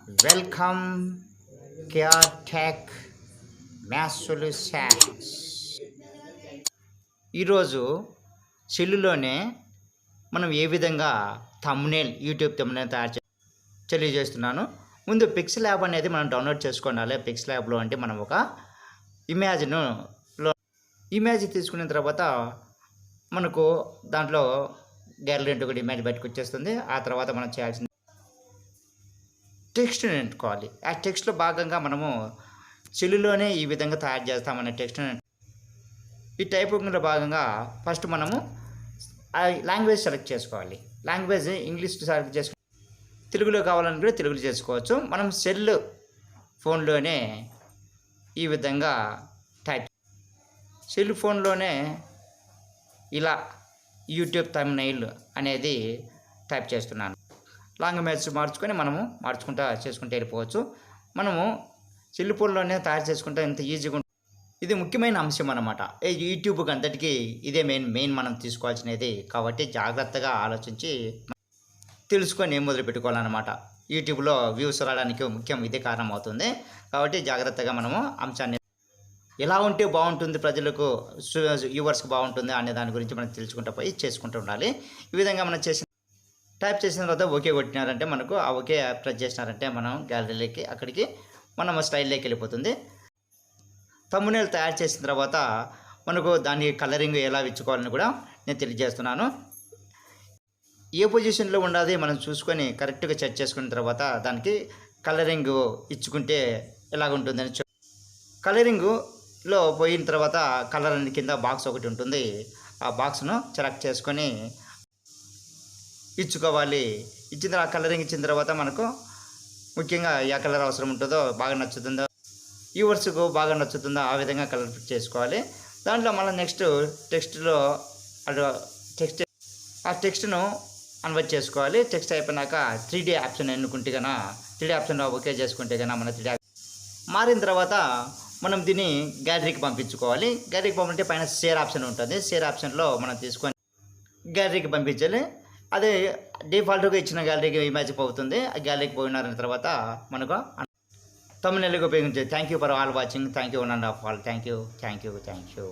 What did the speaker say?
Welcome K R Tech Maths Solutions. ఈరోజు సెల్లులోనే మనం ఏ విధంగా థంబ్నెయిల్ యూట్యూబ్ థంబ్నెయిల్ తెలియజేస్తున్నాను. ముందు పిక్సెల్ యాప్ అనేది మనం డౌన్లోడ్ చేసుకోవాలి. పిక్సెల్ యాప్లో అంటే మనం ఒక ఇమేజ్ తీసుకున్న తర్వాత మనకు దాంట్లో గ్యాలరీ అంటే ఒకటి ఇమేజ్ బయటకు వచ్చేస్తుంది. ఆ తర్వాత మనం చేయాల్సింది టెక్స్ట్ని ఎంచుకోవాలి. ఆ టెక్స్ట్లో భాగంగా మనము సెల్లులోనే ఈ విధంగా తయారు చేస్తామనే టెక్స్ట్ని ఈ టైపింగ్లో భాగంగా ఫస్ట్ మనము ఆ లాంగ్వేజ్ సెలెక్ట్ చేసుకోవాలి. లాంగ్వేజ్ ఇంగ్లీష్ సెలెక్ట్ చేసుకుని తెలుగులో కావాలని కూడా తెలుగులో చేసుకోవచ్చు. మనం ఫోన్లోనే ఈ విధంగా సెల్ ఫోన్లోనే ఇలా యూట్యూబ్ థంబ్నెయిల్ అనేది టైప్ చేస్తున్నాను. లాంగ్వేజ్ మార్చుకుంటూ చేసుకుంటూ వెళ్ళిపోవచ్చు. మనము సెల్ ఫోన్లోనే తయారు చేసుకుంటే ఎంత ఈజీగా ఉంటుంది. ఇది ముఖ్యమైన అంశం అన్నమాట. యూట్యూబ్కి అంతటికీ ఇదే మెయిన్ మనం తీసుకోవాల్సినది. కాబట్టి జాగ్రత్తగా ఆలోచించి తెలుసుకొని మొదలు పెట్టుకోవాలన్నమాట. యూట్యూబ్లో వ్యూస్ రావడానికి ముఖ్యం ఇదే కారణం అవుతుంది. కాబట్టి జాగ్రత్తగా మనము అంశాన్ని ఎలా ఉంటే బాగుంటుంది, ప్రజలకు వ్యూవర్స్కి బాగుంటుంది అనే దాని గురించి మనం తెలుసుకుంటూ పోయి చేసుకుంటూ ఉండాలి. ఈ విధంగా మనం టైప్ చేసిన తర్వాత ఓకే కొట్టినారంటే మనకు ఆ ఓకే ప్రెస్ చేసినారంటే మనం గ్యాలరీలోకి అక్కడికి మనం స్టైల్లోకి వెళ్ళిపోతుంది. థంబ్నెయిల్ తయారు చేసిన తర్వాత మనకు దానికి కలరింగ్ ఎలా ఇచ్చుకోవాలని కూడా నేను తెలియజేస్తున్నాను. ఏ పొజిషన్లో ఉండాలి మనం చూసుకొని కరెక్ట్గా సెట్ చేసుకున్న తర్వాత దానికి కలరింగ్ ఇచ్చుకుంటే ఎలాగుంటుందని కలరింగ్లో పోయిన తర్వాత కలర్ అనేది కింద బాక్స్ ఒకటి ఉంటుంది. ఆ బాక్స్ను సెలెక్ట్ చేసుకొని ఇచ్చుకోవాలి. ఇచ్చిన తర్వాత కలరింగ్ ఇచ్చిన తర్వాత మనకు ముఖ్యంగా ఏ కలర్ అవసరం ఉంటుందో, బాగా నచ్చుతుందో, వ్యూవర్స్కు బాగా నచ్చుతుందో ఆ విధంగా కలర్ ఫిట్ చేసుకోవాలి. దాంట్లో మళ్ళీ నెక్స్ట్ టెక్స్ట్లో ఆ టెక్స్ట్ను కన్వర్ట్ చేసుకోవాలి. టెక్స్ట్ అయిపోయినాక 3D ఆప్షన్ ఎన్నుకుంటే కన్నా 3D ఆప్షన్లో ఓకే చేసుకుంటే కన్నా మన 3D మారిన తర్వాత మనం దీన్ని గ్యాలరీకి పంపించుకోవాలి. గ్యాలరీకి పంపించే పైన షేర్ ఆప్షన్ ఉంటుంది. షేర్ ఆప్షన్లో మనం తీసుకొని గ్యాలరీకి పంపించాలి. అదే డిఫాల్ట్గా ఇచ్చిన గ్యాలరీకి ఇమేజ్ పోతుంది. ఆ గ్యాలరీకి పోయిన తర్వాత మనకు థంబ్నెయిల్గా ఉపయోగించే. Thank you for all watching. Thank you one and of all. Thank you.